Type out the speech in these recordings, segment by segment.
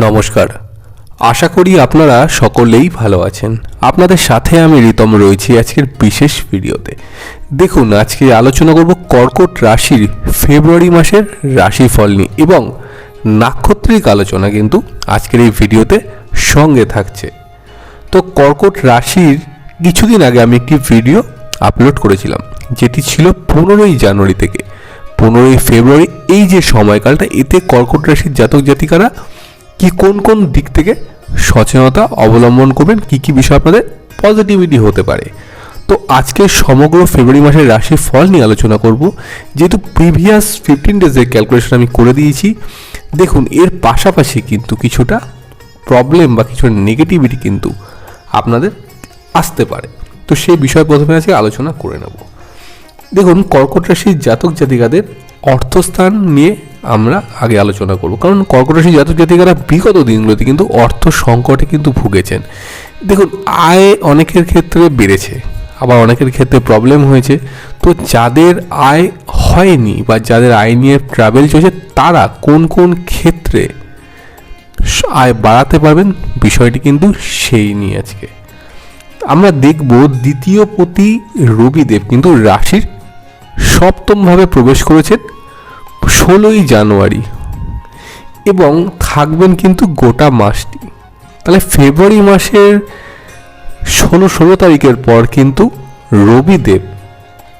নমস্কার, আশা করি আপনারা সকলেই ভালো আছেন। আপনাদের সাথে আমি রিতম রয়েছি আজকের বিশেষ ভিডিওতে। দেখুন, আজকে আলোচনা করব কর্কট রাশির ফেব্রুয়ারি মাসের রাশিফল নিয়ে এবং নাক্ষত্রিক আলোচনা কিন্তু আজকের এই ভিডিওতে সঙ্গে থাকছে। তো কর্কট রাশির কিছুদিন আগে আমি একটি ভিডিও আপলোড করেছিলাম, যেটি ছিল 15ই জানুয়ারি থেকে 15ই ফেব্রুয়ারি। এই যে সময়কালটা, এতে কর্কট রাশির জাতক জাতিকারা কি কোন কোন দিক থেকে সচেতনতা অবলম্বন করবেন, কি কি বিষয় আপনাদের পজিটিভিটি হতে পারে। তো আজকে সমগ্র ফেব্রুয়ারি মাসের রাশি ফল নিয়ে আলোচনা করব, যেহেতু প্রিভিয়াস 15 ডেজের ক্যালকুলেশন আমি করে দিয়েছি। দেখুন, এর পাশাপাশি কিন্তু কিছুটা প্রবলেম বা কিছু নেগেটিভিটি কিন্তু আপনাদের আসতে পারে। তো সেই বিষয় প্রথমে আজকে আলোচনা করে নেব। দেখুন, কর্কট রাশির জাতক জাতিকাদের অর্থস্থান নিয়ে আমরা আগে আলোচনা করব, কারণ কর্কট রাশির জাতক জাতিকারা বিগত দিনগুলোতে কিন্তু অর্থ সংকটে কিন্তু ভুগেছেন। দেখুন, আয় অনেকের ক্ষেত্রে বেড়েছে, আবার অনেকের ক্ষেত্রে প্রবলেম হয়েছে। তো যাদের আয় হয়নি বা যাদের আয় নিয়ে ট্রাভেল চলছে, তারা কোন কোন ক্ষেত্রে আয় বাড়াতে পারবেন, বিষয়টি কিন্তু সেই নিয়ে আজকে আমরা দেখব। দ্বিতীয় পতি রবিদেব কিন্তু রাশির সপ্তমভাবে প্রবেশ করেছেন 16ই জানুয়ারি এবং থাকবেন কিন্তু গোটা মাসটি। তাহলে ফেব্রুয়ারি মাসের 16 তারিখের পর কিন্তু রবিদেব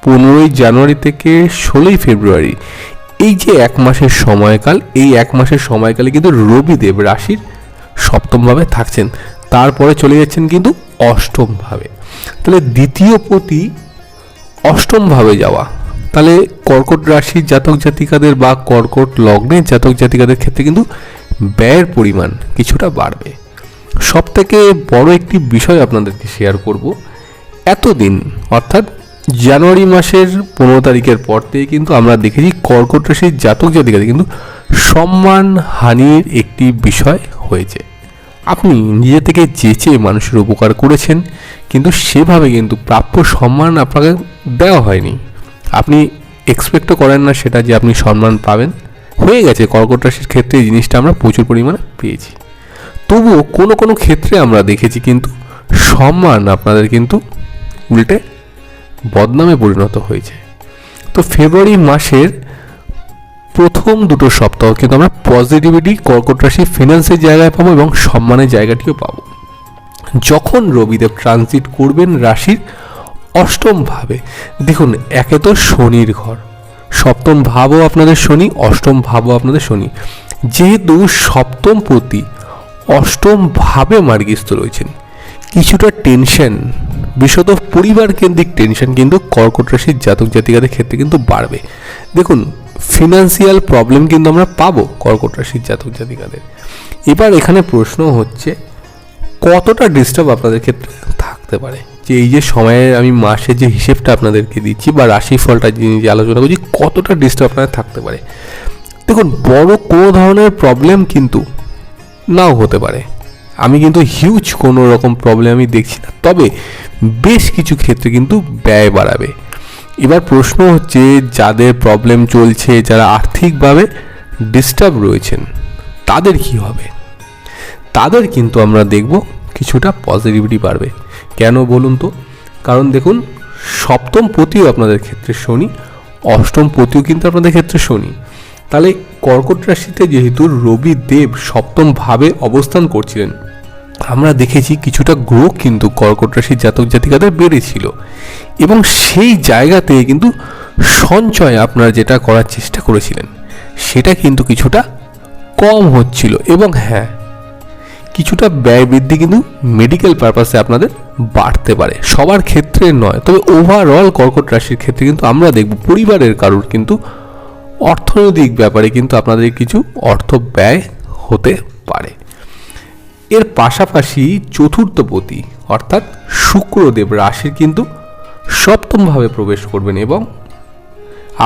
15ই জানুয়ারি থেকে 16ই ফেব্রুয়ারি, এই যে এক মাসের সময়কাল, এই এক মাসের সময়কালে কিন্তু রবিদেব রাশির সপ্তমভাবে থাকছেন। তারপরে চলে যাচ্ছেন কিন্তু অষ্টমভাবে। তাহলে দ্বিতীয় পতি অষ্টমভাবে যাওয়া, তাহলে কর্কট রাশির জাতক জাতিকাদের বা কর্কট লগ্নের জাতক জাতিকাদের ক্ষেত্রে কিন্তু ব্যয়ের পরিমাণ কিছুটা বাড়বে। সব থেকে বড় একটি বিষয় আপনাদেরকে শেয়ার করব। এতদিন অর্থাৎ জানুয়ারি মাসের 15 তারিখের পর থেকে কিন্তু আমরা দেখেছি কর্কট রাশির জাতক জাতিকাদের কিন্তু সম্মান হানির একটি বিষয় হয়েছে। আপনি নিজে থেকে যেচে মানুষের উপকার করেছেন, কিন্তু সেভাবে কিন্তু প্রাপ্য সম্মান আপনাকে দেওয়া হয়নি। আপনি এক্সপেক্টও করেন না সেটা যে আপনি সম্মান পাবেন। হয়ে গেছে কর্কট রাশির ক্ষেত্রে এই জিনিসটা আমরা প্রচুর পরিমাণে পেয়েছি। তবুও কোনো কোনো ক্ষেত্রে আমরা দেখেছি কিন্তু সম্মান আপনাদের কিন্তু উল্টে বদনামে পরিণত হয়েছে। তো ফেব্রুয়ারি মাসের প্রথম দুটো সপ্তাহ কিন্তু আমরা পজিটিভিটি কর্কট রাশি ফিনান্সের জায়গায় পাবো এবং সম্মানের জায়গাটিও পাবো। যখন রবিদেব ট্রানজিট করবেন রাশির অষ্টম ভাবে, দেখুন, একে তো শনির ঘর, সপ্তম ভাবও আপনাদের শনি, অষ্টম ভাবও আপনাদের শনি। যেহেতু সপ্তম পতি অষ্টম ভাবে মার্গস্থ রয়েছেন, কিছুটা টেনশন, বিশেষত পরিবার কেন্দ্রিক টেনশন কিন্তু কর্কট রাশির জাতক জাতিকাদের ক্ষেত্রে কিন্তু বাড়বে। দেখুন, ফিনান্সিয়াল প্রবলেম কিন্তু আমরা পাবো কর্কট রাশির জাতক জাতিকাদের। এবার এখানে প্রশ্ন হচ্ছে, কতটা ডিস্টার্ব আপনাদের ক্ষেত্রে থাকতে পারে। যে এই যে সময়ের আমি মাসের যে হিসেবটা আপনাদেরকে দিচ্ছি বা রাশিফলটা যে আলোচনা করছি, কতটা ডিস্টার্ব আপনাদের থাকতে পারে। দেখুন, বড় কোনো ধরনের প্রবলেম কিন্তু নাও হতে পারে, আমি কিন্তু হিউজ কোনো রকম প্রবলেম আমি দেখছি না, তবে বেশ কিছু ক্ষেত্রে কিন্তু ব্যয় বাড়াবে। এবার প্রশ্ন হচ্ছে, যাদের প্রবলেম চলছে, যারা আর্থিকভাবে ডিস্টার্ব রয়েছেন, তাদের কি হবে। তাদের কিন্তু আমরা দেখব কিছুটা পজিটিভিটি বাড়বে। কেন বলুন তো? কারণ দেখুন, সপ্তম পতিও আপনাদের ক্ষেত্রে শনি, অষ্টম পতিও কিন্তু আপনাদের ক্ষেত্রে শনি। তাহলে কর্কট রাশিতে যেহেতু রবি দেব সপ্তম ভাবে অবস্থান করছিলেন, আমরা দেখেছি কিছুটা গ্রোথ কিন্তু কর্কট রাশির জাতক জাতিকাদের বেড়েছিল এবং সেই জায়গাতে কিন্তু সঞ্চয় আপনারা যেটা করার চেষ্টা করেছিলেন সেটা কিন্তু কিছুটা কম হচ্ছিল। এবং হ্যাঁ, কিছুটা ব্যয় বৃদ্ধি কিন্তু মেডিকেল পারপাসে আপনাদের বাড়তে পারে, সবার ক্ষেত্রে নয়, তবে ওভারঅল কর্কট রাশির ক্ষেত্রে কিন্তু আমরা দেখব পরিবারের কারোর কিন্তু অর্থনৈতিক ব্যাপারে কিন্তু আপনাদের কিছু অর্থ ব্যয় হতে পারে। এর পাশাপাশি চতুর্থপতি অর্থাৎ শুক্রদেব রাশির কিন্তু সপ্তমভাবে প্রবেশ করবেন এবং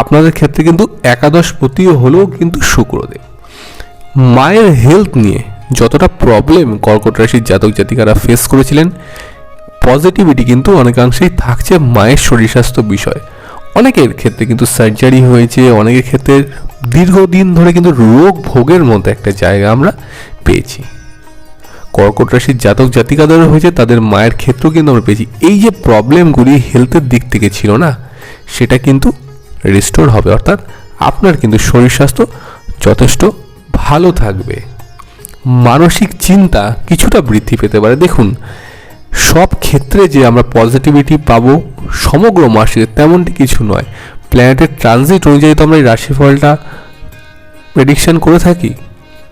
আপনাদের ক্ষেত্রে কিন্তু একাদশপতিও হলেও কিন্তু শুক্রদেব। মায়ের হেলথ নিয়ে যতটা প্রবলেম কর্কট রাশির জাতক জাতিকারা ফেস করেছিলেন, পজিটিভিটি কিন্তু অনেকাংশেই থাকছে মায়ের শরীর স্বাস্থ্য বিষয়। অনেকের ক্ষেত্রে কিন্তু সার্জারি হয়েছে, অনেকের ক্ষেত্রে দীর্ঘদিন ধরে কিন্তু রোগ ভোগের মধ্যে একটা জায়গা আমরা পেয়েছি, কর্কট রাশির জাতক জাতিকাদেরও হয়েছে, তাদের মায়ের ক্ষেত্রেও কিন্তু আমরা পেয়েছি। এই যে প্রবলেমগুলি হেলথের দিক থেকে ছিল না, সেটা কিন্তু রিস্টোর হবে, অর্থাৎ আপনার কিন্তু শরীর স্বাস্থ্য যথেষ্ট ভালো থাকবে। মানসিক চিন্তা কিছুটা বৃদ্ধি পেতে পারে। দেখুন, সব ক্ষেত্রে যে আমরা পজিটিভিটি পাবো সমগ্র মাসে তেমনটি কিছু নয়। প্ল্যানেটের ট্রানজিট অনুযায়ী তো আমরা এই রাশিফলটা প্রেডিকশন করে থাকি,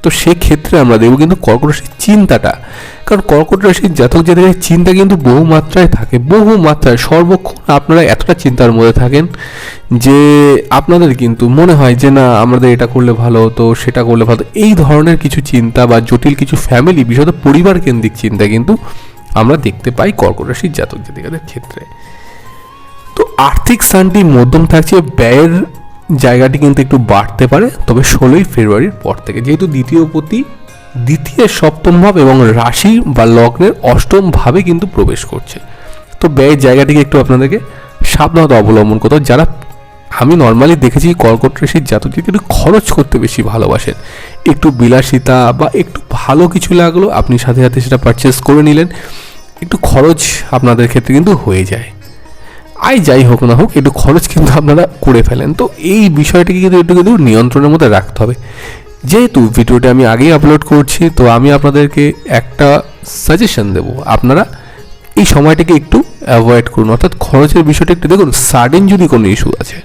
তো সেক্ষেত্রে আমরা দেখব কিন্তু কর্কট রাশির চিন্তাটা, কারণ কর্কট রাশির জাতক জাতিকাদের চিন্তা কিন্তু বহু মাত্রায় থাকে, বহু মাত্রায়। সর্বক্ষণ আপনারা এতটা চিন্তার মধ্যে থাকেন যে আপনাদের কিন্তু মনে হয় যে না আমাদের এটা করলে ভালো হতো, সেটা করলে ভালো হতো। এই ধরনের কিছু চিন্তা বা জটিল কিছু ফ্যামিলি, বিশেষত পরিবার কেন্দ্রিক চিন্তা কিন্তু আমরা দেখতে পাই কর্কট রাশির জাতক জাতিকাদের ক্ষেত্রে। তো আর্থিক শান্তি মধ্যম থাকছে, ব্যয়ের জায়গাটি কিন্তু একটু বাড়তে পারে, তবে 16ই ফেব্রুয়ারির পর থেকে, যেহেতু দ্বিতীয় সপ্তম ভাব এবং রাশি বা লগ্নের অষ্টম ভাবে কিন্তু প্রবেশ করছে, তো ব্যয়ের জায়গাটিকে একটু আপনাদেরকে সাবধানতা অবলম্বন করতে হবে। যারা আমি নর্মালি দেখেছি কর্কট রাশির জাতককে একটু খরচ করতে বেশি ভালোবাসেন, একটু বিলাসিতা বা একটু ভালো কিছু লাগলো আপনি সাথে সাথে সেটা পারচেস করে নিলেন, একটু খরচ আপনাদের ক্ষেত্রে কিন্তু হয়ে যায়। যাই হোক না হোক, একটু খরচ কিন্তু আপনারা করে ফেলেন, তো এই বিষয়টিকে কিন্তু নিয়ন্ত্রণের মধ্যে রাখতে হবে। যেহেতু ভিডিওটা আমি আগেই আপলোড করছি, তো আমি আপনাদেরকে একটা সাজেশন দেবো, আপনারা এই সময়টাকে একটু অ্যাভয়েড করুন, অর্থাৎ খরচের বিষয়টা একটু দেখুন। সাডেন যদি কোনো ইস্যু আছে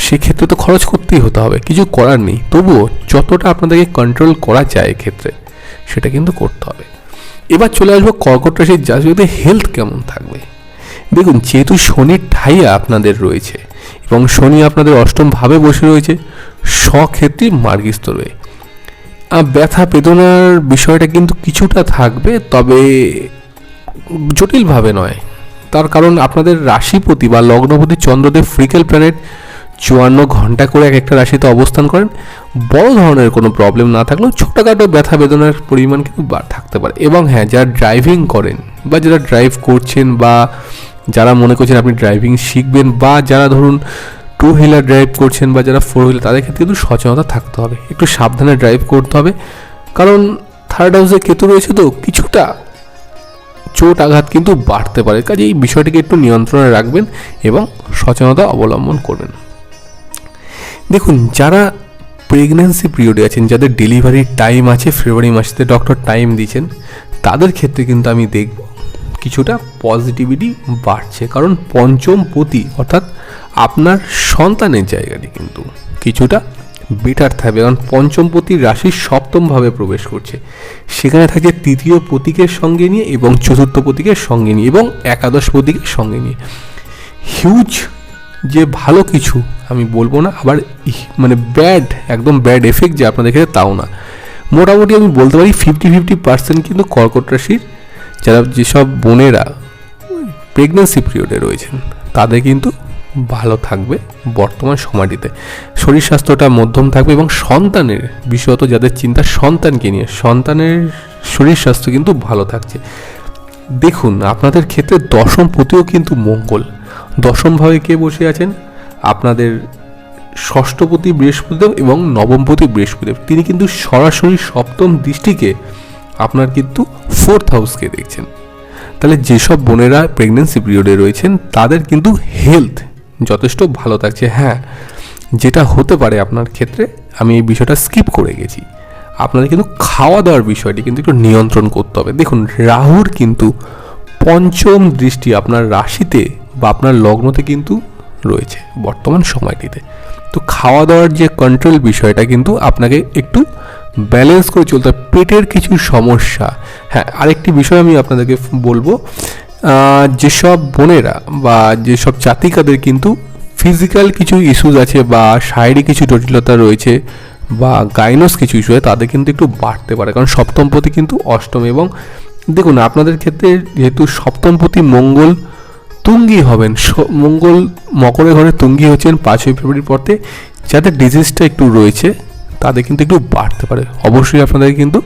সেক্ষেত্রে তো খরচ করতেই হতে হবে, কিছু করার নেই, তবুও যতটা আপনাদেরকে কন্ট্রোল করা যায় এক্ষেত্রে সেটা কিন্তু করতে হবে। এবার চলে আসবো কর্কট রাশির জাতকদের হেলথ কেমন থাকবে। দেখুন, যেহেতু শনির ঠাইয়া আপনাদের রয়েছে এবং শনি আপনাদের অষ্টম ভাবে বসে রয়েছে, স্বক্ষেত্রে মার্গস্থ রয়ে ব্যথা বেদনার বিষয়টা কিন্তু কিছুটা থাকবে, তবে জটিলভাবে নয়। তার কারণ আপনাদের রাশিপতি বা লগ্নপতি চন্দ্রদেব ফ্রিকেল প্ল্যানেট 54 ঘন্টা করে এক একটা রাশিতে অবস্থান করেন। বড় ধরনের কোনো প্রবলেম না থাকলেও ছোটোখাটো ব্যথা বেদনার পরিমাণ কিন্তু থাকতে পারে। এবং হ্যাঁ, যারা ড্রাইভিং করেন বা যারা ড্রাইভ করছেন বা যারা মনে করছেন আপনি ড্রাইভিং শিখবেন বা যারা ধরুন 2 হুইলার ড্রাইভ করছেন বা যারা 4 হুইলার, তাদের ক্ষেত্রে কিন্তু সচেতনতা থাকতে হবে, একটু সাবধানে ড্রাইভ করতে হবে, কারণ থার্ড হাউসে কেতু রয়েছে, তো কিছুটা চোট আঘাত কিন্তু বাড়তে পারে। কাজে এই বিষয়টিকে একটু নিয়ন্ত্রণে রাখবেন এবং সচেতনতা অবলম্বন করবেন। দেখুন, যারা প্রেগন্যান্সি পিরিয়ডে আছেন, যাদের ডেলিভারির টাইম আছে ফেব্রুয়ারি মাসেতে ডক্টর টাইম দিয়েছেন, তাদের ক্ষেত্রে কিন্তু আমি দেখব কিছুটা পজিটিভিটি বাড়ছে, কারণ পঞ্চম পতি অর্থাৎ আপনার সন্তানের জায়গাটি কিন্তু কিছুটা বেটার থাকবে, কারণ পঞ্চম পতি রাশির সপ্তমভাবে প্রবেশ করছে, সেখানে থাকে তৃতীয় পতিকের সঙ্গে নিয়ে এবং চতুর্থ পতিকের সঙ্গে নিয়ে এবং একাদশ পতিকের সঙ্গে নিয়ে। হিউজ যে ভালো কিছু আমি বলবো না, আবার মানে একদম ব্যাড এফেক্ট যে আপনাদের ক্ষেত্রে তাও না। মোটামুটি আমি বলতে পারি 50-50% কিন্তু কর্কট রাশির যারা যেসব বোনেরা প্রেগন্যান্সি পিরিয়ডে রয়েছেন তাদের কিন্তু ভালো থাকবে বর্তমান সময়টিতে। শরীর স্বাস্থ্যটা মধ্যম থাকবে এবং সন্তানের, বিশেষত যাদের চিন্তা সন্তানকে নিয়ে, সন্তানের শরীর স্বাস্থ্য কিন্তু ভালো থাকছে। দেখুন, আপনাদের ক্ষেত্রে দশম পতিও কিন্তু মঙ্গল, দশমভাবে কে বসে আছেন, আপনাদের ষষ্ঠপতি বৃহস্পতিদেব এবং নবমপতি বৃহস্পতিদেব, তিনি কিন্তু সরাসরি সপ্তম দৃষ্টিকে আপনার কিন্তু 4th হাউসকে দেখছেন। তাহলে যেসব বোনেরা প্রেগন্যান্সি পিরিয়ডে রয়েছেন তাদের কিন্তু হেলথ যথেষ্ট ভালো থাকছে। হ্যাঁ, যেটা হতে পারে আপনার ক্ষেত্রে, আমি এই বিষয়টা স্কিপ করে গেছি, আপনাদের কিন্তু খাওয়া দাওয়ার বিষয়টি কিন্তু একটু নিয়ন্ত্রণ করতে হবে। দেখুন, রাহুর কিন্তু পঞ্চম দৃষ্টি আপনার রাশিতে বা আপনার লগ্নতে কিন্তু রয়েছে বর্তমান সময়টিতে, তো খাওয়া দাওয়ার যে কন্ট্রোল বিষয়টা কিন্তু আপনাকে একটু ব্যালেন্স করে চলতে হবে। পেটের কিছু সমস্যা, হ্যাঁ আরেকটি বিষয় আমি আপনাদেরকে বলবো, যেসব বোনেরা বা যেসব জাতিকাদের কিন্তু ফিজিক্যাল কিছু ইস্যুস আছে বা শারীরিক কিছু জটিলতা রয়েছে বা গাইনোস কিছু ইস্যু হয়, তাদের কিন্তু একটু বাড়তে পারে, কারণ সপ্তমপতি কিন্তু অষ্টম। এবং দেখুন, আপনাদের ক্ষেত্রে যেহেতু সপ্তমপতি মঙ্গল তুঙ্গি হবেন, মঙ্গল মকরের ঘরে তুঙ্গি হচ্ছেন 5ই ফেব্রুয়ারির পরতে, যাদের ডিজিজটা একটু রয়েছে তাদের কিন্তু একটু বাড়তে পারে। অবশ্যই আপনাদের কিন্তু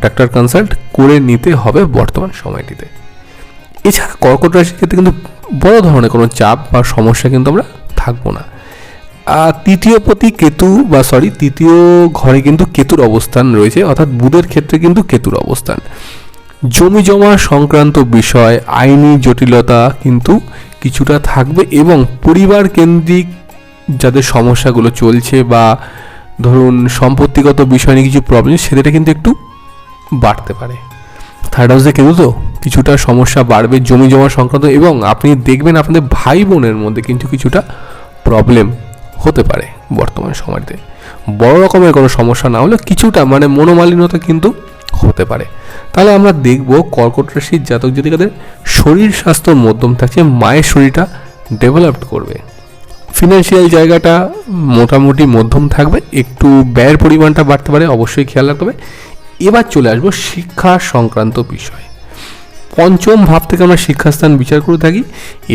ডাক্তার কনসাল্ট করে নিতে হবে বর্তমান সময়টিতে। এছাড়া কর্কট রাশির ক্ষেত্রে কিন্তু বড় ধরনের কোনো চাপ বা সমস্যা কিন্তু আমরা থাকবো না। তৃতীয় ঘরে কিন্তু কেতুর অবস্থান রয়েছে, অর্থাৎ বুধের ক্ষেত্রে কিন্তু কেতুর অবস্থান। জমি জমা সংক্রান্ত বিষয়, আইনি জটিলতা কিন্তু কিছুটা থাকবে, এবং পরিবার কেন্দ্রিক যাদের সমস্যাগুলো চলছে বা ধরুন সম্পত্তিগত বিষয় নিয়ে কিছু প্রবলেম, সেটা কিন্তু একটু বাড়তে পারে। থার্ড হাউসে কেতু তো কিছুটা সমস্যা বাড়বে জমি জমা সংক্রান্ত, এবং আপনি দেখবেন আপনাদের ভাই বোনের মধ্যে কিন্তু কিছুটা প্রবলেম হতে পারে বর্তমান সময়তে। বড় রকমের কোনো সমস্যা না হলে কিছুটা মনোমালিন্যতা কিন্তু হতে পারে। তাহলে আমরা দেখব কর্কট রাশির জাতক জাতিকাদের শরীর স্বাস্থ্য মধ্যম থাকছে, মায়ের শরীরটা ডেভেলপ করবে, ফিনান্সিয়াল জায়গাটা মোটামুটি মধ্যম থাকবে, একটু ব্যয়ের পরিমাণটা বাড়তে পারে, অবশ্যই খেয়াল রাখতে হবে। এবার চলে আসবো শিক্ষা সংক্রান্ত বিষয়। পঞ্চম ভাব থেকে আমরা শিক্ষাস্থান বিচার করে থাকি,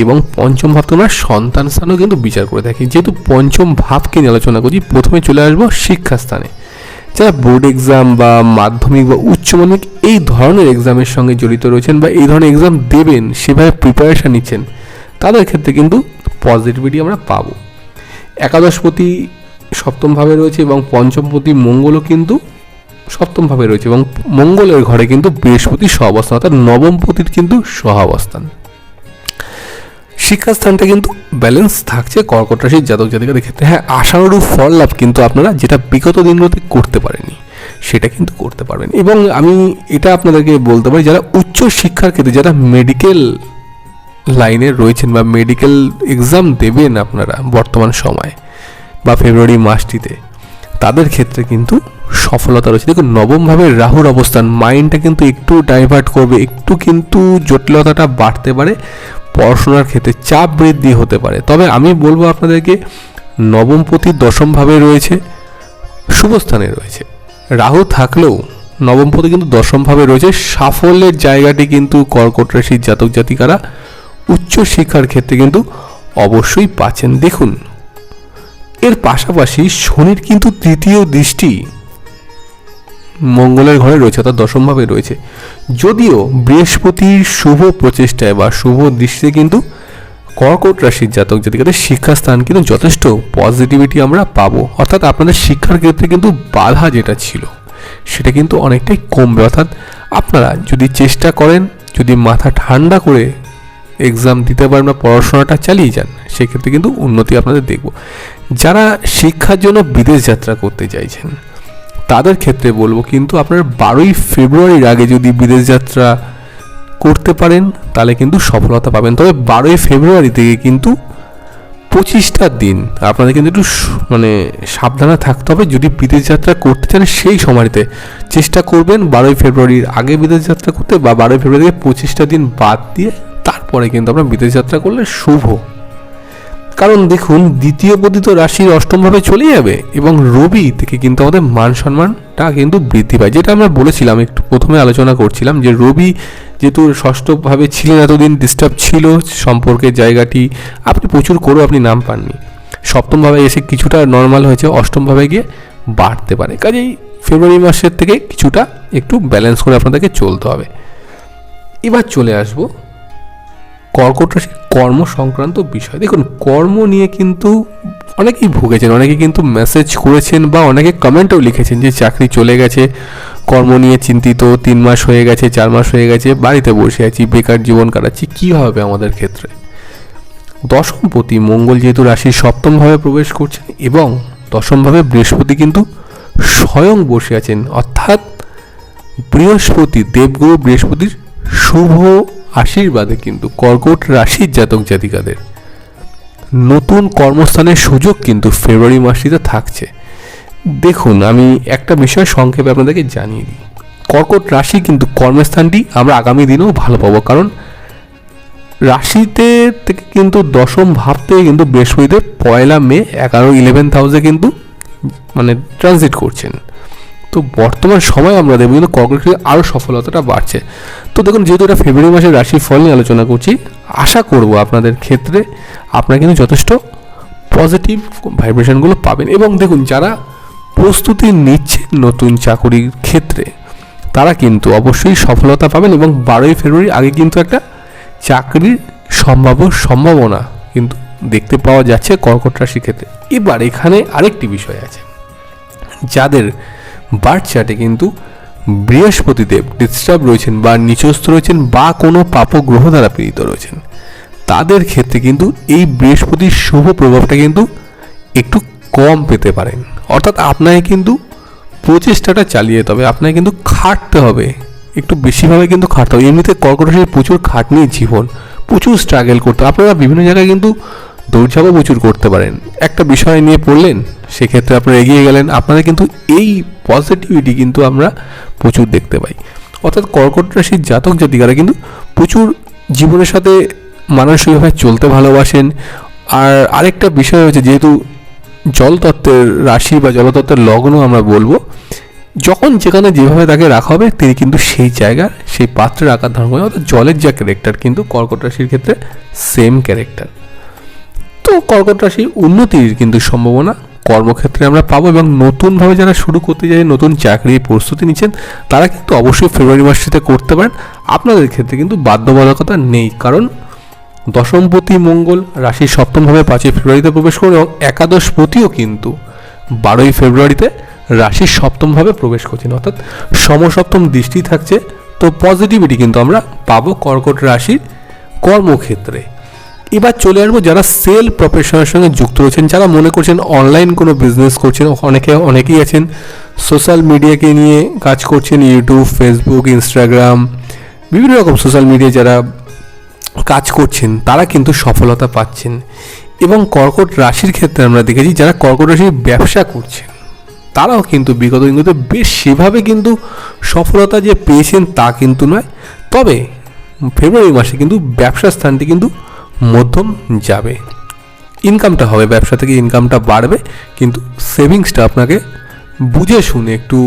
এবং পঞ্চম ভাব থেকে আমরা সন্তান স্থানও কিন্তু বিচার করে থাকি। যেহেতু পঞ্চম ভাবকে নিয়ে আলোচনা করছি, প্রথমে চলে আসবো শিক্ষাস্থানে। যারা বোর্ড এক্সাম বা মাধ্যমিক বা উচ্চ মাধ্যমিক এই ধরনের এক্সামের সঙ্গে জড়িত রয়েছেন বা এই ধরনের এক্সাম দেবেন, সেভাবে প্রিপারেশান নিচ্ছেন, তাদের ক্ষেত্রে কিন্তু পজিটিভিটি আমরা পাবো। একাদশপতি সপ্তমভাবে রয়েছে এবং পঞ্চমপতি মঙ্গলও কিন্তু সপ্তমভাবে রয়েছে, এবং মঙ্গলের ঘরে কিন্তু বৃহস্পতি সহাবস্থান, অর্থাৎ নবমপতির কিন্তু সহাবস্থান। শিক্ষাস্থানটা কিন্তু ব্যালেন্স থাকছে কর্কট রাশির জাতক জাতিকাদের ক্ষেত্রে। হ্যাঁ, আশানুরূপ ফল লাভ কিন্তু আপনারা যেটা বিগত দিনগুলোতে করতে পারেননি সেটা কিন্তু করতে পারবেন। এবং আমি এটা আপনাদেরকে বলতে পারি, যারা উচ্চ শিক্ষার ক্ষেত্রে, যারা মেডিকেল লাইনে রয়েছেন বা মেডিকেল এক্সাম দেবেন আপনারা বর্তমান সময় বা ফেব্রুয়ারি মাসটিতে, তাদের ক্ষেত্রে কিন্তু সফলতা রয়েছে। দেখুন, নবমভাবে রাহুর অবস্থান মাইন্ডটা কিন্তু একটু ডাইভার্ট করবে, একটু কিন্তু জটিলতাটা বাড়তে পারে, পড়াশোনার ক্ষেত্রে চাপ বৃদ্ধি হতে পারে। তবে আমি বলবো আপনাদেরকে, নবমপতি দশমভাবে রয়েছে, শুভস্থানে রয়েছে, রাহু থাকলেও নবমপতি কিন্তু দশমভাবে রয়েছে। সাফল্যের জায়গাটি কিন্তু কর্কট রাশির জাতক জাতিকারা উচ্চ শিক্ষার ক্ষেত্রে কিন্তু অবশ্যই পাচ্ছেন। দেখুন, এর পাশাপাশি শনির কিন্তু তৃতীয় দৃষ্টি মঙ্গলের ঘরে রয়েছে, অর্থাৎ দশমভাবে রয়েছে। যদিও বৃহস্পতির শুভ প্রচেষ্টায় বা শুভ দৃষ্টিতে কিন্তু কর্কট রাশির জাতক জাতিকাদের শিক্ষাস্থান কিন্তু যথেষ্ট পজিটিভিটি আমরা পাবো, অর্থাৎ আপনাদের শিক্ষার ক্ষেত্রে কিন্তু বাধা যেটা ছিল সেটা কিন্তু অনেকটাই কমবে। অর্থাৎ আপনারা যদি চেষ্টা করেন, যদি মাথা ঠান্ডা করে এক্সাম দিতে পারেন বা পড়াশোনাটা চালিয়ে যান, সেক্ষেত্রে কিন্তু উন্নতি আপনাদের দেখব। যারা শিক্ষার জন্য বিদেশ যাত্রা করতে চাইছেন, তাদের ক্ষেত্রে বলবো কিন্তু আপনারা 12ই ফেব্রুয়ারির আগে যদি বিদেশ যাত্রা করতে পারেন তাহলে কিন্তু সফলতা পাবেন। তবে 12ই ফেব্রুয়ারি থেকে কিন্তু 25টা দিন আপনাদের কিন্তু একটু সাবধানে থাকতে হবে। যদি বিদেশ যাত্রা করতে চান সেই সময়তে চেষ্টা করবেন 12ই ফেব্রুয়ারির আগে বিদেশ যাত্রা করতে, বা 12ই ফেব্রুয়ারি থেকে 25টা দিন বাদ দিয়ে তারপরে কিন্তু আপনার বিদেশ যাত্রা করলে শুভ। কারণ দেখুন, দ্বিতীয় পতিত রাশির অষ্টমভাবে চলে যাবে, এবং রবি থেকে কিন্তু আমাদের মান সম্মানটা কিন্তু বৃদ্ধি পায়। যেটা আমরা বলেছিলাম, একটু প্রথমে আলোচনা করছিলাম যে রবি যেহেতু ষষ্ঠভাবে ছিলেন, এতদিন ডিস্টার্ব ছিল সম্পর্কের জায়গাটি, আপনি প্রচুর করেও আপনি নাম পাননি, সপ্তমভাবে এসে কিছুটা নর্মাল হয়েছে, অষ্টমভাবে গিয়ে বাড়তে পারে। কাজেই ফেব্রুয়ারি মাসের থেকে কিছুটা একটু ব্যালেন্স করে আপনাদেরকে চলতে হবে। এবার চলে আসবো কর্কট রাশির কর্ম সংক্রান্ত বিষয়। দেখুন, কর্ম নিয়ে কিন্তু অনেকেই ভুগেছেন, অনেকে কিন্তু মেসেজ করেছেন বা অনেকে কমেন্টও লিখেছেন যে চাকরি চলে গেছে, কর্ম নিয়ে চিন্তিত, 3 মাস হয়ে গেছে, 4 মাস হয়ে গেছে, বাড়িতে বসে আছি, বেকার জীবন কাটাচ্ছি, কী হবে আমাদের ক্ষেত্রে। দশমপতি মঙ্গল যেহেতু রাশির সপ্তমভাবে প্রবেশ করছেন, এবং দশমভাবে বৃহস্পতি কিন্তু স্বয়ং বসে আছেন, অর্থাৎ বৃহস্পতি, দেবগুরু বৃহস্পতির শুভ আশীর্বাদে কিন্তু কর্কট রাশির জাতক জাতিকাদের নতুন কর্মস্থানের সুযোগ কিন্তু ফেব্রুয়ারি মাসটিতে থাকছে। দেখুন, আমি একটা বিষয় সংক্ষেপে আপনাদেরকে জানিয়ে দিই। কর্কট রাশি কিন্তু কর্মস্থানটি আমরা আগামী দিনেও ভালো পাবো, কারণ রাশিতে থেকে কিন্তু দশম ভাব থেকে কিন্তু বৃহস্পতিতে 1 মে 11th হাউসে কিন্তু ট্রানজিট করছেন। তো বর্তমান সময় আমরা দেখব কিন্তু কর্কট রাশিতে আরও সফলতাটা বাড়ছে। তো দেখুন, যেহেতু এটা ফেব্রুয়ারি মাসের রাশির ফল নিয়ে আলোচনা করছি, আশা করব আপনাদের ক্ষেত্রে আপনারা কিন্তু যথেষ্ট পজিটিভ ভাইব্রেশনগুলো পাবেন। এবং দেখুন, যারা প্রস্তুতি নিচ্ছেন নতুন চাকরির ক্ষেত্রে, তারা কিন্তু অবশ্যই সফলতা পাবেন, এবং 12ই ফেব্রুয়ারি আগে কিন্তু একটা চাকরির সম্ভাবনা কিন্তু দেখতে পাওয়া যাচ্ছে কর্কট রাশির ক্ষেত্রে। এবার এখানে আরেকটি বিষয় আছে, যাদের বার্থ চার্টে কিন্তু বৃহস্পতিদেব ডিস্টার্ব রয়েছেন বা নিচস্থ রয়েছেন বা কোনো পাপগ্রহ দ্বারা পীড়িত রয়েছেন, তাদের ক্ষেত্রে কিন্তু এই বৃহস্পতির শুভ প্রভাবটা কিন্তু একটু কম পেতে পারেন। অর্থাৎ আপনাকে কিন্তু প্রচেষ্টাটা চালিয়ে যেতে হবে, আপনাকে কিন্তু খাটতে হবে, একটু বেশিভাবে কিন্তু খাটতে হবে। এমনিতে কর্কট রাশির প্রচুর খাটনির জীবন, প্রচুর স্ট্রাগল করতে, আপনারা বিভিন্ন জায়গায় কিন্তু দৌড়ঝাঁপও প্রচুর করতে পারেন। একটা বিষয় নিয়ে পড়লেন, সেক্ষেত্রে আপনারা এগিয়ে গেলেন, আপনাদের কিন্তু এই পজিটিভিটি কিন্তু আমরা প্রচুর দেখতে পাই। অর্থাৎ কর্কট রাশির জাতক জাতিকারা কিন্তু প্রচুর জীবনের সাথে মানসিকভাবে চলতে ভালোবাসেন। আর আরেকটা বিষয় হচ্ছে, যেহেতু জলতত্ত্বের রাশি বা জলতত্ত্বের লগ্ন আমরা বলবো, যখন যেখানে যেভাবে তাকে রাখা হবে তিনি কিন্তু সেই জায়গার সেই পাত্রের আকার ধারণ করে। অর্থাৎ জলের যা ক্যারেক্টার কিন্তু কর্কট রাশির ক্ষেত্রে সেম ক্যারেক্টার। তো কর্কট রাশির উন্নতির কিন্তু সম্ভাবনা কর্মক্ষেত্রে আমরা পাবো, এবং নতুনভাবে যারা শুরু করতে চাই, নতুন চাকরির প্রস্তুতি নিচ্ছেন, তারা কিন্তু অবশ্যই ফেব্রুয়ারি মাসটিতে করতে পারেন। আপনাদের ক্ষেত্রে কিন্তু বাধ্যবাধকতা নেই, কারণ দশমপতি মঙ্গল রাশির সপ্তমভাবে 5ই ফেব্রুয়ারিতে প্রবেশ করে, এবং একাদশপতিও কিন্তু 12ই ফেব্রুয়ারিতে রাশির সপ্তমভাবে প্রবেশ করছেন, অর্থাৎ সমসপ্তম দৃষ্টি থাকছে। তো পজিটিভিটি কিন্তু আমরা পাবো কর্কট রাশির কর্মক্ষেত্রে। এবার চলে আসবো যারা সেল প্রফেশনের সঙ্গে যুক্ত রয়েছেন, যারা মনে করছেন অনলাইন কোনো বিজনেস করছেন, অনেকেই আছেন সোশ্যাল মিডিয়াকে নিয়ে কাজ করছেন, ইউটিউব, ফেসবুক, ইনস্টাগ্রাম, বিভিন্ন রকম সোশ্যাল মিডিয়ায় যারা কাজ করছেন তারা কিন্তু সফলতা পাচ্ছেন। এবং কর্কট রাশির ক্ষেত্রে আমরা দেখেছি যারা কর্কট রাশির ব্যবসা করছেন তারাও কিন্তু বিগত দিনগুলোতে বেশ সেভাবে কিন্তু সফলতা যে পেয়েছেন তা কিন্তু নয়। তবে ফেব্রুয়ারি মাসে কিন্তু ব্যবসার স্থানটি কিন্তু মধ্যম যাবে, ইনকামটা হবে, ব্যবসা থেকে ইনকামটা বাড়বে, কিন্তু সেভিংসটা আপনাকে বুঝে শুনে একটু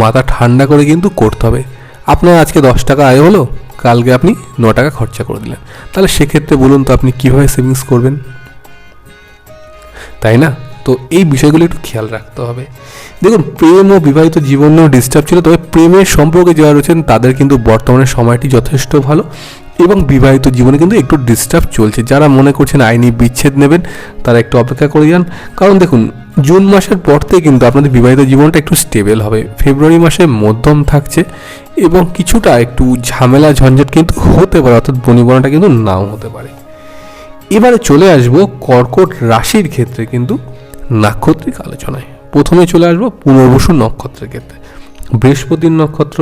মাথা ঠান্ডা করে কিন্তু করতে হবে। আপনার আজকে 10 টাকা আয় হলো, কালকে আপনি 9 টাকা খরচা করে দিলেন, তাহলে সেক্ষেত্রে বলুন তো আপনি কীভাবে সেভিংস করবেন, তাই না? তো এই বিষয়গুলো একটু খেয়াল রাখতে হবে। দেখুন, প্রেম ও বিবাহিত জীবনেও ডিস্টার্ব ছিল, তবে প্রেমের সম্পর্কে যারা রয়েছেন তাদের কিন্তু বর্তমানে সময়টি যথেষ্ট ভালো, এবং বিবাহিত জীবনে কিন্তু একটু ডিস্টার্ব চলছে। যারা মনে করছেন আইনি বিচ্ছেদ নেবেন তারা একটু অপেক্ষা করে যান, কারণ দেখুন জুন মাসের পর থেকে কিন্তু আপনাদের বিবাহিত জীবনটা একটু স্টেবল হবে। ফেব্রুয়ারি মাসে মধ্যম থাকছে, এবং কিছুটা একটু ঝামেলা ঝঞ্ঝট কিন্তু হতে পারে, অর্থাৎ বনিবনাটা কিন্তু নাও হতে পারে। এবারে চলে আসবো কর্কট রাশির ক্ষেত্রে কিন্তু নাক্ষত্রিক আলোচনায়। প্রথমে চলে আসবো পুনর্বসু নক্ষত্রের ক্ষেত্রে, বৃহস্পতির নক্ষত্র।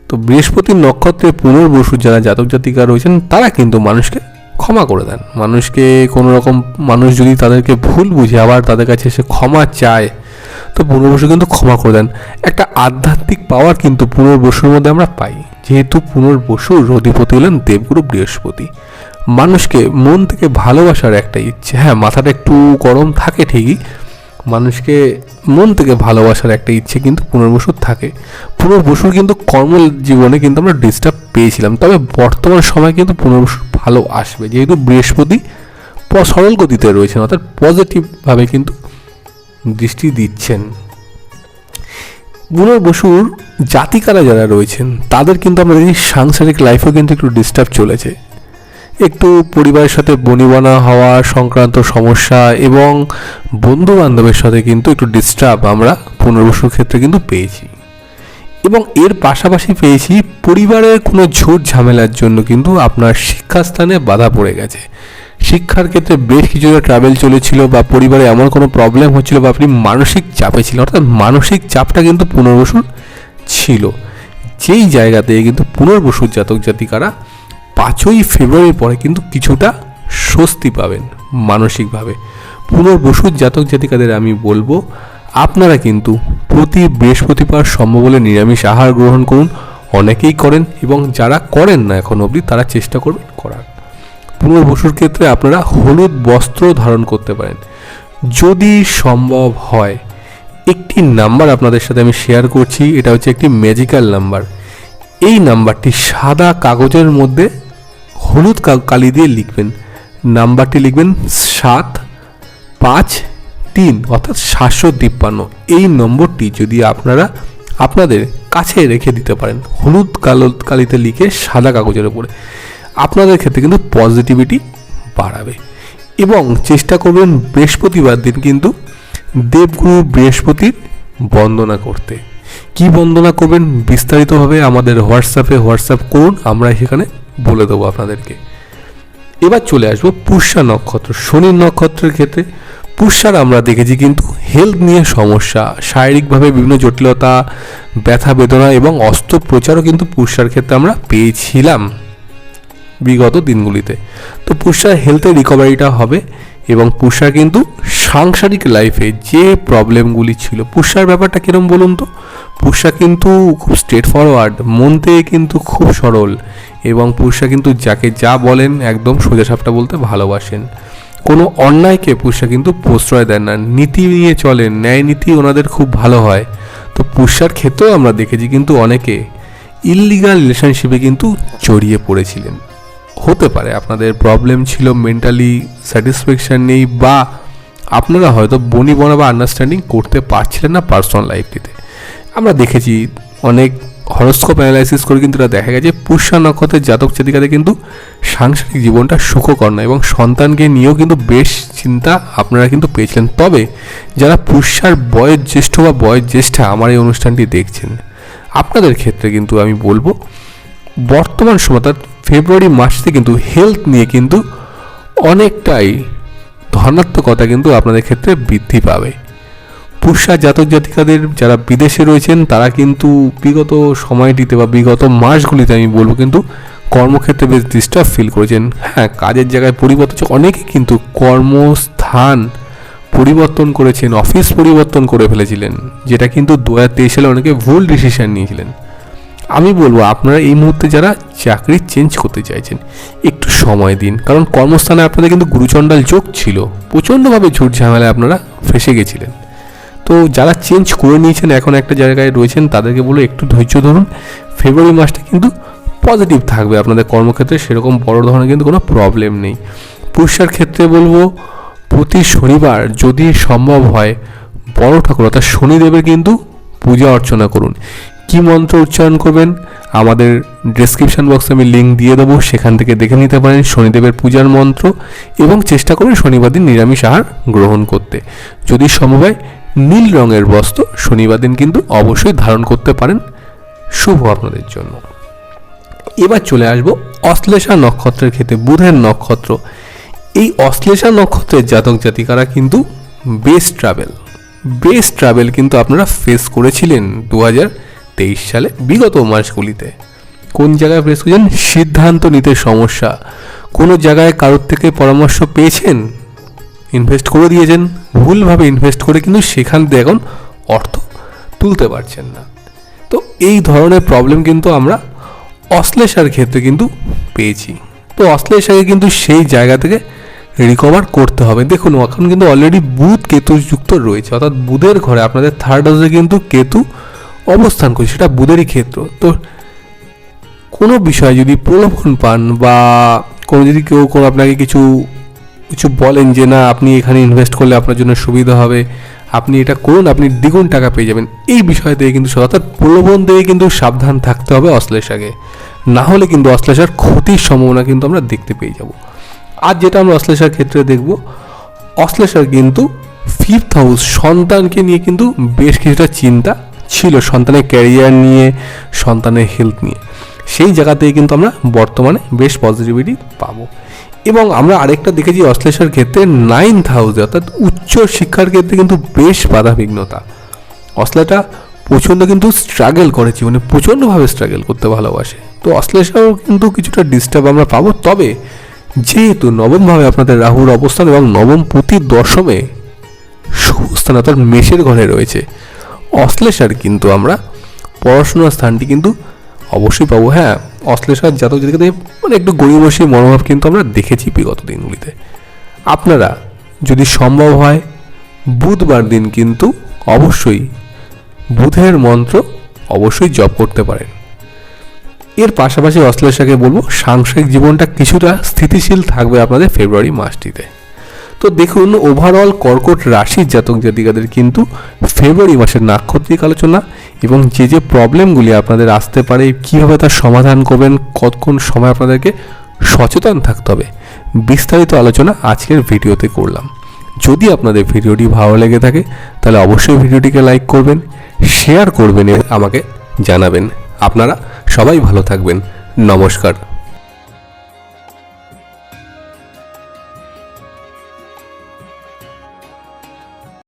তো বৃহস্পতির নক্ষত্রে পুনর্বসু যারা জাতক জাতিকা রয়েছেন তারা কিন্তু মানুষকে ক্ষমা করে দেন। মানুষকে কোনো রকম, মানুষ যদি তাদেরকে ভুল বুঝে আবার তাদের কাছে এসে ক্ষমা চায়, তো পুনর্বসু কিন্তু ক্ষমা করে দেন। একটা আধ্যাত্মিক পাওয়ার কিন্তু পুনর্বসুর মধ্যে আমরা পাই, যেহেতু পুনর্বসুর অধিপতি হলেন দেবগুরু বৃহস্পতি। মানুষকে মন থেকে ভালোবাসার একটা ইচ্ছে, হ্যাঁ মাথাটা একটু গরম থাকে ঠিকই, মানুষকে মন থেকে ভালোবাসার একটা ইচ্ছে কিন্তু পুনর্বসুর থাকে। পুনর্বসুর কিন্তু কর্মজীবনে কিন্তু আমরা ডিস্টার্ব পেয়েছিলাম, তবে বর্তমান সময় কিন্তু পুনর্বসুর ভালো আসবে, যেহেতু বৃহস্পতি সরল গতিতে রয়েছেন, অর্থাৎ পজিটিভভাবে কিন্তু দৃষ্টি দিচ্ছেন। পুনর্বসুর জাতিকারা যারা রয়েছেন তাদের কিন্তু আমরা দেখি সাংসারিক লাইফেও কিন্তু একটু ডিস্টার্ব চলেছে, একটু পরিবারের সাথে বনিবনা হওয়া সংক্রান্ত সমস্যা, এবং বন্ধু বান্ধবের সাথে কিন্তু একটু ডিস্টার্ব আমরা পুনর্বসুর ক্ষেত্রে কিন্তু পেয়েছি। এবং এর পাশাপাশি পেয়েছি পরিবারের কোনো ঝুট ঝামেলার জন্য কিন্তু আপনার শিক্ষাস্থানে বাধা পড়ে গেছে। শিক্ষার ক্ষেত্রে বেশ কিছুটা ট্রাভেল চলেছিল, বা পরিবারে এমন কোনো প্রবলেম হচ্ছিল, বা আপনি মানসিক চাপে ছিলেন, অর্থাৎ মানসিক চাপটা কিন্তু পুনর্বসুর ছিল। যেই জায়গাতে কিন্তু পুনর্বসুর জাতক জাতিকারা 5ই ফেব্রুয়ারির পরে কিন্তু কিছুটা স্বস্তি পাবেন মানসিকভাবে। পুনর্বসুর জাতক জাতিকাদের আমি বলবো আপনারা কিন্তু প্রতি বৃহস্পতিবার সম্ভব হলে নিরামিষ আহার গ্রহণ করুন, অনেকেই করেন, এবং যারা করেন না এখন অবধি তারা চেষ্টা করবেন করার। পুনর্বসুর ক্ষেত্রে আপনারা হলুদ বস্ত্র ধারণ করতে পারেন, যদি সম্ভব হয়। একটি নাম্বার আপনাদের সাথে আমি শেয়ার করছি, এটা হচ্ছে একটি ম্যাজিক্যাল নাম্বার। এই নাম্বারটি সাদা কাগজের মধ্যে হলুদ কালি দিয়ে লিখবেন, নাম্বারটি লিখবেন 753, অর্থাৎ 753। এই নম্বরটি যদি আপনারা আপনাদের কাছে রেখে দিতে পারেন হলুদ কালিতে লিখে সাদা কাগজের উপরে, আপনাদের ক্ষেত্রে কিন্তু পজিটিভিটি বাড়াবে। এবং চেষ্টা করবেন বৃহস্পতিবার দিন কিন্তু দেবগুরু বৃহস্পতির বন্দনা করতে। কি বন্দনা করবেন বিস্তারিতভাবে আমাদের হোয়াটসঅ্যাপ করুন, আমরা সেখানে বলে দেবো আপনাদেরকে। এবার চলে আসবো পুষ্যা নক্ষত্র। শনির নক্ষত্রের ক্ষেত্রে পুষ্যার আমরা দেখেছি কিন্তু হেলথ নিয়ে সমস্যা, শারীরিকভাবে বিভিন্ন জটিলতা, ব্যথা বেদনা এবং অস্ত্রোপচারও কিন্তু পুষ্যার ক্ষেত্রে আমরা পেয়েছিলাম বিগত দিনগুলিতে। তো পুষ্যার হেলথের রিকভারিটা হবে এবং পুষ্যার কিন্তু সাংসারিক লাইফে যে প্রবলেমগুলি ছিল, পুষ্যার ব্যাপারটা কীরকম বলুন তো? পুষ্যা কিন্তু খুব স্ট্রেট ফরওয়ার্ড, মন থেকে কিন্তু খুব সরল এবং পুষ্যা কিন্তু যাকে যা বলেন একদম সোজাসাপটা বলতে ভালোবাসেন। কোনো অন্যায়কে পুষ্যা কিন্তু প্রশ্রয় দেন না, নীতি নিয়ে চলেন, ন্যায় নীতি ওনাদের খুব ভালো হয়। তো পুষ্যার ক্ষেত্রেও আমরা দেখেছি কিন্তু অনেকে ইললিগাল রিলেশনশিপে কিন্তু জড়িয়ে পড়েছিলেন। হতে পারে আপনাদের প্রবলেম ছিল, মেন্টালি স্যাটিসফ্যাকশান নেই, বা আপনারা হয়তো বনিবনা বা আন্ডারস্ট্যান্ডিং করতে পারছিলেন না পার্সোনাল লাইফটিতে। আমরা দেখেছি অনেক হরোস্কোপ অ্যানালাইসিস করে কিন্তু এটা দেখা গেছে পুষ্যা নক্ষত্রের জাতক জাতিকাদের কিন্তু সাংসারিক জীবনটা সুখকর নয় এবং সন্তানকে নিয়েও কিন্তু বেশ চিন্তা আপনারা কিন্তু পেয়েছিলেন। তবে যারা পুষ্যার বয়োজ্যেষ্ঠ বা বয়োজ্যেষ্ঠা আমার এই অনুষ্ঠানটি দেখছেন, আপনাদের ক্ষেত্রে কিন্তু আমি বলবো বর্তমান সময় অর্থাৎ ফেব্রুয়ারি মাসে কিন্তু হেলথ নিয়ে কিন্তু অনেকটাই ধনাত্মকতা কিন্তু আপনাদের ক্ষেত্রে বৃদ্ধি পাবে। পুষ্যা জাতক জাতিকাদের যারা বিদেশে রয়েছেন তারা কিন্তু বিগত সময়টিতে বা বিগত মাসগুলিতে আমি বলবো কিন্তু কর্মক্ষেত্রে বেশ ডিস্টার্ব ফিল করেছেন। হ্যাঁ, কাজের জায়গায় পরিবর্তন, অনেকে কিন্তু কর্মস্থান পরিবর্তন করেছেন, অফিস পরিবর্তন করে ফেলেছিলেন, যেটা কিন্তু 2023 সালে অনেকে ভুল ডিসিশন নিয়েছিলেন। আমি বলবো আপনারা এই মুহূর্তে যারা চাকরি চেঞ্জ করতে চাইছেন একটু সময় দিন, কারণ কর্মস্থানে আপনাদের কিন্তু গুরুচণ্ডাল যোগ ছিল, প্রচণ্ডভাবে ঝুট ঝামেলায় আপনারা ফেসে গেছিলেন। তো যারা চেঞ্জ করে নিয়েছেন এখন একটা জায়গায় রয়েছেন তাদেরকে বলো একটু ধৈর্য ধরুন। ফেব্রুয়ারি মাসটা কিন্তু পজিটিভ থাকবে আপনাদের কর্মক্ষেত্রে, সেরকম বড় ধরনের কিন্তু কোনো প্রবলেম নেই। পুষ্যার ক্ষেত্রে বলবো প্রতি শনিবার যদি সম্ভব হয় বড় ঠাকুর অর্থাৎ শনিদেবের কিন্তু পূজা অর্চনা করুন। কি মন্ত্র উচ্চারণ করবেন আমাদের ডেসক্রিপশন বক্সে আমি লিঙ্ক দিয়ে দেবো, সেখান থেকে দেখে নিতে পারেন শনিদেবের পূজার মন্ত্র এবং চেষ্টা করুন শনিবার দিন নিরামিষ আহার গ্রহণ করতে। যদি সম্ভব হয় নীল রঙের বস্ত্র শনিবার দিন কিন্তু অবশ্যই ধারণ করতে পারেন, শুভ আপনাদের জন্য। এবার চলে আসবো অশ্লেষা নক্ষত্রের ক্ষেত্রে, বুধের নক্ষত্র। এই অশ্লেষা নক্ষত্রের জাতক জাতিকারা কিন্তু বেস্ট ট্রাভেল কিন্তু আপনারা ফেস করেছিলেন 2023 সালে বিগত মাসগুলিতে। কোন জায়গায় ফেস করেছেন? সিদ্ধান্ত নিতে সমস্যা, কোনো জায়গায় কারোর থেকে পরামর্শ পেয়েছেন, ইনভেস্ট করে দিয়েছেন, ভুলভাবে ইনভেস্ট করে কিন্তু সেখান থেকে এখন অর্থ তুলতে পারছেন না। তো এই ধরনের প্রবলেম কিন্তু আমরা অশ্লেষার ক্ষেত্রে কিন্তু পেয়েছি। তো অশ্লেষাকে কিন্তু সেই জায়গা থেকে রিকভার করতে হবে। দেখুন এখন কিন্তু অলরেডি বুধ কেতু যুক্ত রয়েছে, অর্থাৎ বুধের ঘরে আপনাদের থার্ড হাউসে কিন্তু কেতু অবস্থান করছে, সেটা বুধেরই ক্ষেত্র। তো কোনো বিষয়ে যদি প্রলোভন পান বা কোনো যদি কেউ কোনো আপনাকে কিছু বলেন যে না আপনি এখানে ইনভেস্ট করলে আপনার জন্য সুবিধা হবে, আপনি এটা করুন, আপনি দ্বিগুণ টাকা পেয়ে যাবেন, এই বিষয় থেকে কিন্তু অর্থাৎ প্রলোভন থেকে কিন্তু সাবধান থাকতে হবে অশ্লেষাকে, না হলে কিন্তু অশ্লেষার ক্ষতির সম্ভাবনা কিন্তু আমরা দেখতে পেয়ে যাব। আর যেটা আমরা অশ্লেষার ক্ষেত্রে দেখব, অশ্লেষার কিন্তু 5th হাউস সন্তানকে নিয়ে কিন্তু বেশ কিছুটা চিন্তা ছিল, সন্তানের ক্যারিয়ার নিয়ে, সন্তানের হেলথ নিয়ে, সেই জায়গা থেকে কিন্তু আমরা বর্তমানে বেশ পজিটিভিটি পাবো। এবং আমরা আরেকটা দেখেছি অশ্লেষার ক্ষেত্রে 9th হাউসে অর্থাৎ উচ্চ শিক্ষার ক্ষেত্রে কিন্তু বেশ বাধাবিঘ্নতা। অশ্লেষা প্রচণ্ড কিন্তু স্ট্রাগল করে, জীবনে প্রচণ্ডভাবে স্ট্রাগল করতে ভালোবাসে। তো অশ্লেষাও কিন্তু কিছুটা ডিস্টার্ব আমরা পাবো। তবে যেহেতু নবমভাবে আপনাদের রাহুর অবস্থান এবং নবম প্রতি দশমে সুস্থান অর্থাৎ মেষের ঘরে রয়েছে, অশ্লেষার কিন্তু আমরা পড়াশোনার স্থানটি কিন্তু অবশ্যই পাবো। হ্যাঁ, অশ্লেষার জাতক জাতিকাদের মানে একটু গরিবসী মনোভাব কিন্তু আমরা দেখেছি বিগত দিনগুলিতে। আপনারা যদি সম্ভব হয় বুধবার দিন কিন্তু অবশ্যই বুধের মন্ত্র অবশ্যই জপ করতে পারেন। এর পাশাপাশি অশ্লেষাকে বলবো সাংসারিক জীবনটা কিছুটা স্থিতিশীল থাকবে আপনাদের ফেব্রুয়ারি মাসটিতে। তো দেখুন ওভারঅল কর্কট রাশির জাতক জাতিকাদের কিন্তু ফেব্রুয়ারি মাসের নাক্ষত্রিক আলোচনা এবং যে প্রবলেমগুলি আপনাদের আসতে পারে কীভাবে তার সমাধান করবেন, কতক্ষণ সময় আপনাদেরকে সচেতন থাকতে হবে। বিস্তারিত আলোচনা আজকের ভিডিওতে করলাম। যদি আপনাদের ভিডিওটি ভালো লেগে থাকে তাহলে অবশ্যই ভিডিওটিকে লাইক করবেন, শেয়ার করবেন এবং আমাকে জানাবেন। আপনারা সবাই ভালো থাকবেন। নমস্কার।